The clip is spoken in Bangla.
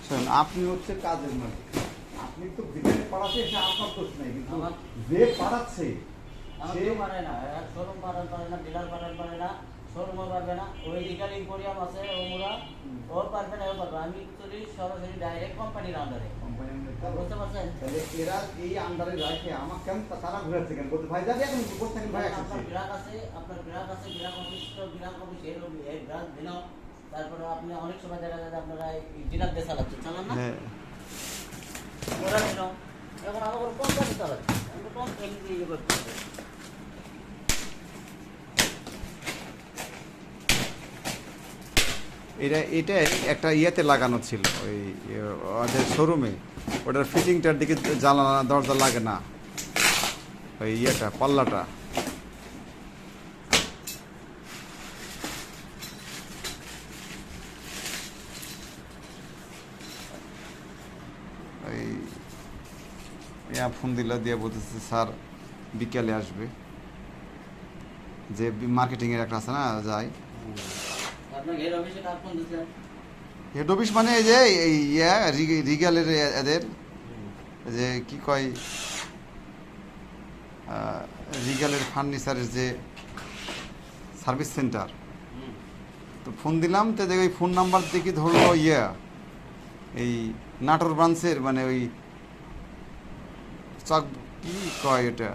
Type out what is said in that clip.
শোন, আপনি হচ্ছে কাজের মালিক, আপনি তো ভিতরে পাড়াতে এসে আপনার দোষ নেই, কিন্তু যে পাড়াচ্ছে আমার কেউ পারে না, শোরুম পারেন পারে না, ডিলার পারে না, শোরুমও পারবে না, ওই লিগাল ইম্পোরিয়াম আছে ওমরা, ওর পারবে না, ও পারবে। আমি অ্যাকচুয়ালি সরাসরি ডাইরেক্ট কোম্পানির আন্ডারে, বুঝতে পারছেন? তাহলে এরা এই আন্ডারে রাখে আমার কেন তারা ঘুরাচ্ছে কেন? বলতে ভাই যাবে এখন বসে থাকেন ভাই আপনার গ্রাহক আছে, গ্রাহক অফিস তো গ্রাহক অফিস এই গ্রাহক দিন, তারপরে আপনি অনেক সময় দেখা যায় যে আপনারা ডিলার দিয়ে চালাচ্ছেন, চালান না? হ্যাঁ, ওরা দিন এখন আমার কোম্পানি চালাচ্ছে, আমরা কোম্পানি দিয়ে ইয়ে করতে হবে। এটা একটা ইয়েতে লাগানো ছিল ওই ওদের শোরুমে, ওটার ফিটিংটার দিকে জানালা দরজা লাগে না, ওই ইয়েটা পাল্লাটা। ওই ফোন দিলা দিয়ে বলতেছে স্যার বিকেলে আসবে, যে মার্কেটিংয়ের একটা আছে না যায় আপনার হেড অফিসে কাজ কোন দিচ্ছেন? হেড অফিস মানে এই যে এই রিগালের এদের যে কি কয় রিগালের ফার্নিচারের যে সার্ভিস সেন্টার। তো ফোন দিলাম, তো দেখি ওই ফোন নাম্বার দেখি ধরলো এই নাটোর ব্রাঞ্চের, মানে ওই চক কি কয় এটা